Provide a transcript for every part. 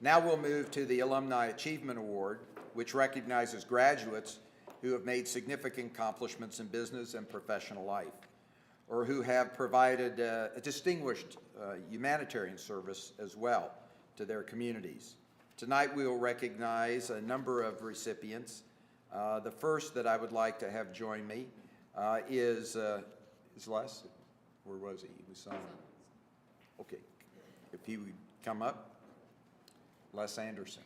Now we'll move to the Alumni Achievement Award, which recognizes graduates who have made significant accomplishments in business and professional life, or who have provided a distinguished humanitarian service as well to their communities. Tonight we will recognize a number of recipients. The first that I would like to have join me is Les. Where was he? He was on. Okay, if he would come up. Les Anderson.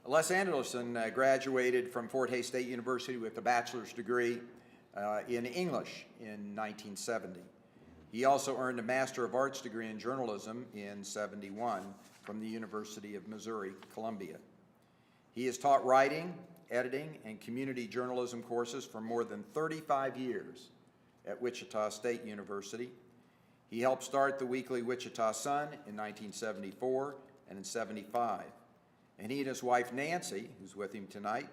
Les Anderson graduated from Fort Hays State University with a bachelor's degree in English in 1970. He also earned a Master of Arts degree in journalism in '71 from the University of Missouri, Columbia. He has taught writing, editing, and community journalism courses for more than 35 years at Wichita State University. He helped start the weekly Wichita Sun in 1974 and in '75. And he and his wife, Nancy, who's with him tonight,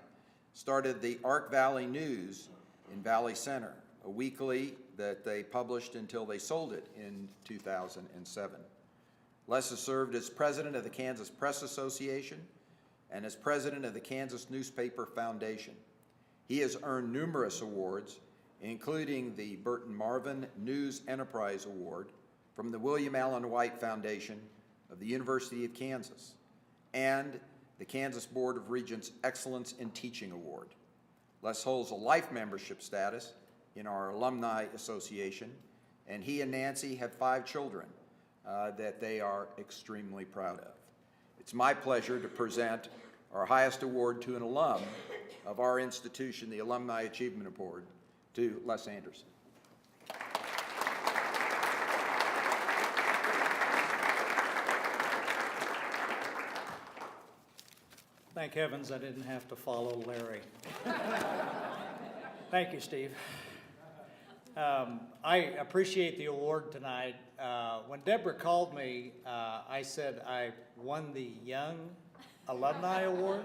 started the Ark Valley News in Valley Center, a weekly that they published until they sold it in 2007. Les has served as president of the Kansas Press Association and as president of the Kansas Newspaper Foundation. He has earned numerous awards, including the Burton Marvin News Enterprise Award from the William Allen White Foundation of the University of Kansas, and the Kansas Board of Regents Excellence in Teaching Award. Les holds a life membership status in our Alumni Association, and he and Nancy have 5 children that they are extremely proud of. It's my pleasure to present our highest award to an alum of our institution, the Alumni Achievement Award, to Les Anderson. Thank heavens I didn't have to follow Larry. Thank you, Steve. I appreciate the award tonight. When Deborah called me, I said I won the Young Alumni Award,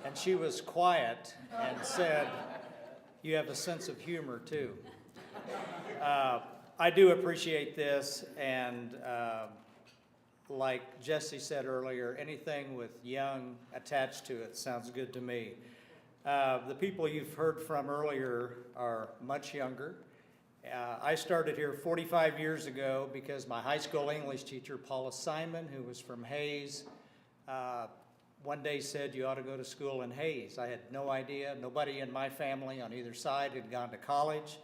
and she was quiet and said, "You have a sense of humor, too." I do appreciate this, and like Jesse said earlier, anything with young attached to it sounds good to me. The people you've heard from earlier are much younger. I started here 45 years ago because my high school English teacher, Paula Simon, who was from Hays, one day said, "You ought to go to school in Hays." I had no idea. Nobody in my family on either side had gone to college.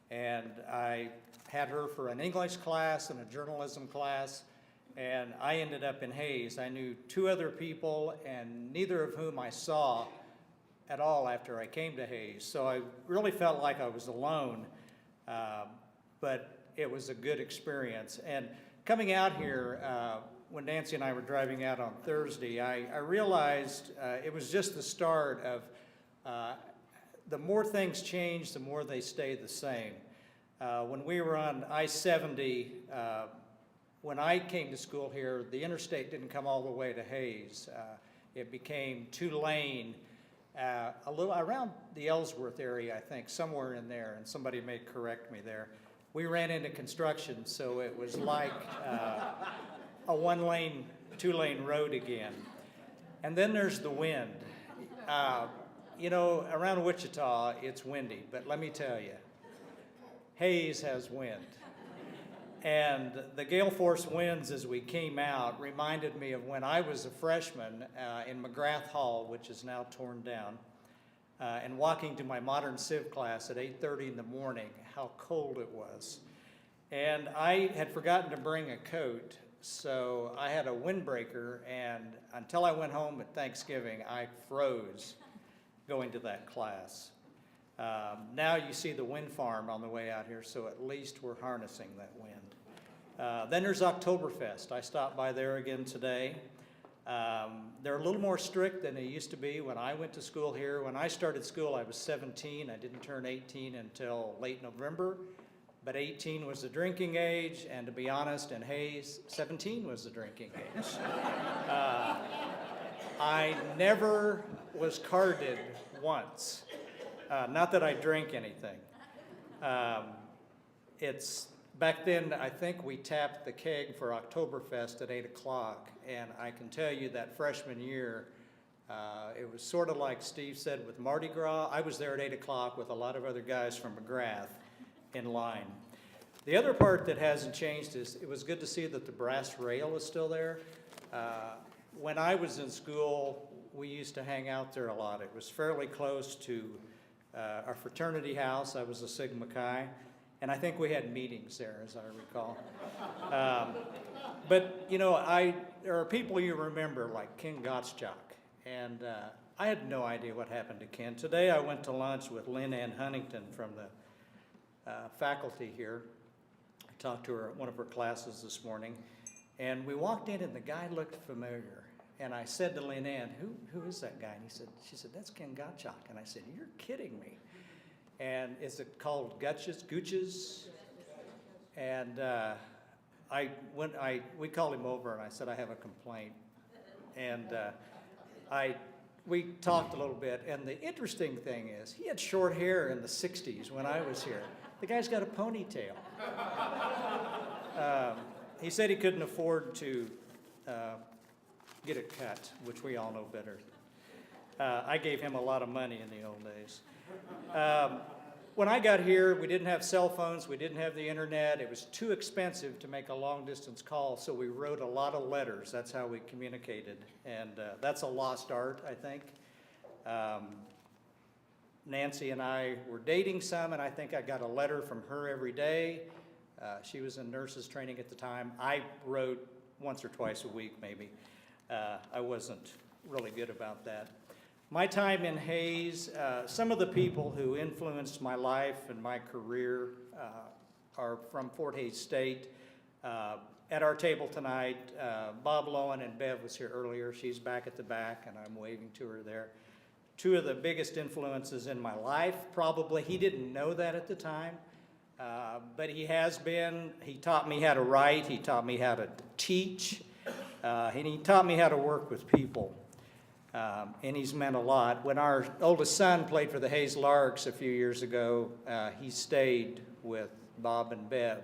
And I had her for an English class and a journalism class, and I ended up in Hays. I knew 2 other people, and neither of whom I saw at all after I came to Hays. So I really felt like I was alone, but it was a good experience. And coming out here, when Nancy and I were driving out on Thursday, I realized it was just the start of the more things change, the more they stay the same. When we were on I-70, when I came to school here, the interstate didn't come all the way to Hays. It became 2-lane, a little around the Ellsworth area, I think, somewhere in there, and somebody may correct me there. We ran into construction, so it was like a 1-lane, 2-lane road again. And then there's the wind. You know, around Wichita, it's windy, but let me tell you, Hays has wind. And the gale force winds as we came out reminded me of when I was a freshman in McGrath Hall, which is now torn down, and walking to my modern civ class at 8:30 in the morning, how cold it was. And I had forgotten to bring a coat, so I had a windbreaker, and until I went home at Thanksgiving, I froze going to that class. Now you see the wind farm on the way out here, so at least we're harnessing that wind. Then there's Oktoberfest. I stopped by there again today. They're a little more strict than they used to be when I went to school here. When I started school, I was 17. I didn't turn 18 until late November, but 18 was the drinking age, and to be honest, in Hays, 17 was the drinking age. I never was carded once. Not that I drank anything. It's, back then, I think we tapped the keg for Oktoberfest at 8 o'clock, and I can tell you that freshman year, it was sort of like Steve said with Mardi Gras. I was there at 8 o'clock with a lot of other guys from McGrath in line. The other part that hasn't changed is it was good to see that the brass rail is still there. When I was in school, we used to hang out there a lot. It was fairly close to our fraternity house. I was a Sigma Chi, and I think we had meetings there, as I recall. But, you know, there are people you remember, like Ken Gottschalk, and I had no idea what happened to Ken. Today I went to lunch with Lynn Ann Huntington from the faculty here. I talked to her at one of her classes this morning, and we walked in and the guy looked familiar. And I said to Lynn Ann, who is that guy? And she said, that's Ken Gottschalk. And I said, you're kidding me. And is it called Gooches? And we called him over and I said, I have a complaint. And we talked a little bit. And the interesting thing is, he had short hair in the 60s when I was here. The guy's got a ponytail. He said he couldn't afford to get it cut, which we all know better. I gave him a lot of money in the old days. When I got here, we didn't have cell phones, we didn't have the internet. It was too expensive to make a long distance call, so we wrote a lot of letters. That's how we communicated, and that's a lost art, I think. Nancy and I were dating some, and I think I got a letter from her every day. She was in nurses training at the time. I wrote once or twice a week, maybe. I wasn't really good about that. My time in Hays, some of the people who influenced my life and my career are from Fort Hays State. At our table tonight, Bob Lowen and Bev was here earlier. She's back at the back, and I'm waving to her there. Two of the biggest influences in my life, probably. He didn't know that at the time, but he has been. He taught me how to write. He taught me how to teach. And he taught me how to work with people, and he's meant a lot. When our oldest son played for the Hays Larks a few years ago, he stayed with Bob and Bev,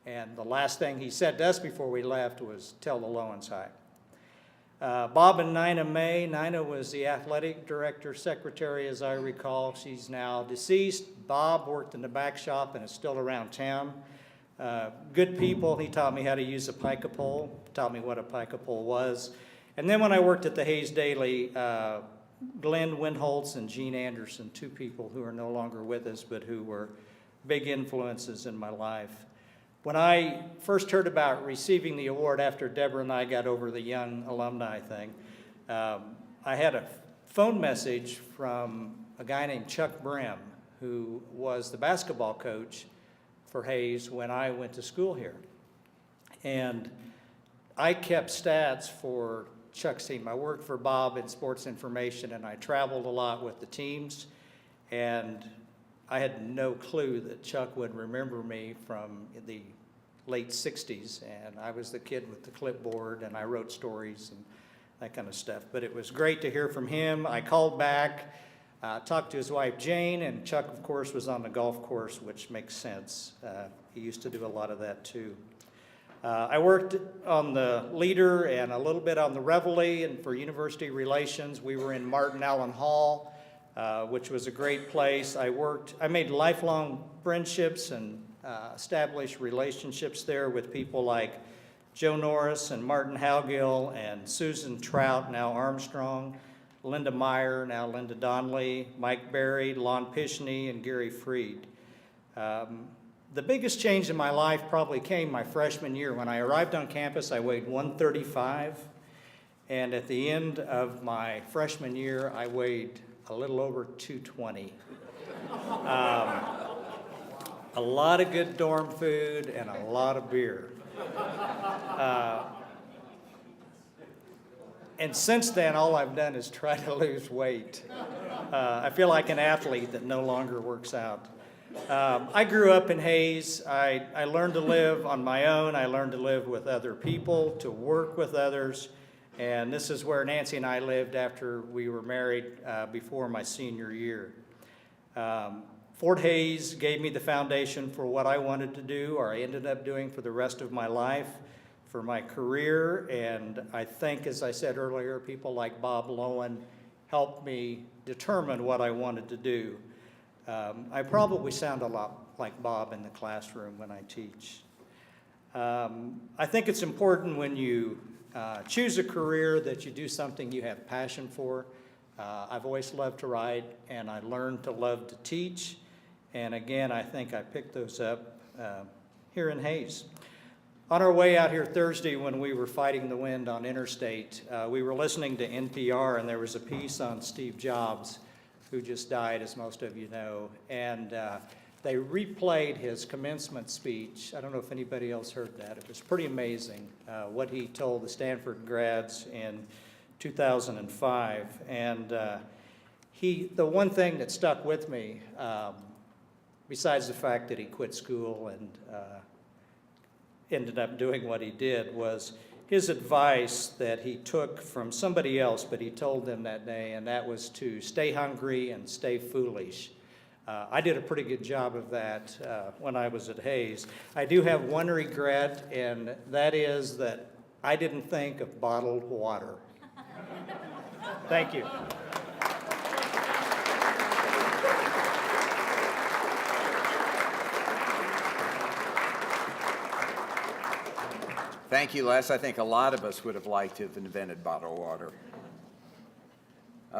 and the last thing he said to us before we left was, tell the Lowens hi. Bob and Nina May. Nina was the athletic director, secretary, as I recall. She's now deceased. Bob worked in the back shop and is still around town. Good people. He taught me how to use a pica pole, taught me what a pica pole was. And then when I worked at the Hays Daily, Glenn Windholtz and Gene Anderson, two people who are no longer with us, but who were big influences in my life. When I first heard about receiving the award after Deborah and I got over the young alumni thing, I had a phone message from a guy named Chuck Brim, who was the basketball coach for Hays when I went to school here. And I kept stats for Chuck's team. I worked for Bob in sports information, and I traveled a lot with the teams, and I had no clue that Chuck would remember me from the late 60s, and I was the kid with the clipboard, and I wrote stories and that kind of stuff. But it was great to hear from him. I called back, talked to his wife Jane, and Chuck, of course, was on the golf course, which makes sense. He used to do a lot of that too. I worked on the Leader and a little bit on the Reveille, and for university relations, we were in Martin Allen Hall, which was a great place. I made lifelong friendships and established relationships there with people like Joe Norris and Martin Howgill and Susan Trout, now Armstrong, Linda Meyer, now Linda Donnelly, Mike Berry, Lon Pishney, and Gary Freed. The biggest change in my life probably came my freshman year. When I arrived on campus, I weighed 135, and at the end of my freshman year, I weighed a little over 220. A lot of good dorm food and a lot of beer. And since then, all I've done is try to lose weight. I feel like an athlete that no longer works out. I grew up in Hays. I learned to live on my own. I learned to live with other people, to work with others. And this is where Nancy and I lived after we were married before my senior year. Fort Hays gave me the foundation for what I wanted to do, or I ended up doing for the rest of my life, for my career, and I think, as I said earlier, people like Bob Lowen helped me determine what I wanted to do. I probably sound a lot like Bob in the classroom when I teach. I think it's important when you choose a career that you do something you have passion for. I've always loved to write, and I learned to love to teach. And again, I think I picked those up here in Hays. On our way out here Thursday when we were fighting the wind on Interstate, we were listening to NPR, and there was a piece on Steve Jobs, who just died, as most of you know. And they replayed his commencement speech. I don't know if anybody else heard that. It was pretty amazing what he told the Stanford grads in 2005. And the one thing that stuck with me, besides the fact that he quit school and ended up doing what he did, was his advice that he took from somebody else, but he told them that day, and that was to stay hungry and stay foolish. I did a pretty good job of that when I was at Hays. I do have one regret, and that is that I didn't think of bottled water. Thank you. Thank you, Les. I think a lot of us would have liked to have invented bottled water.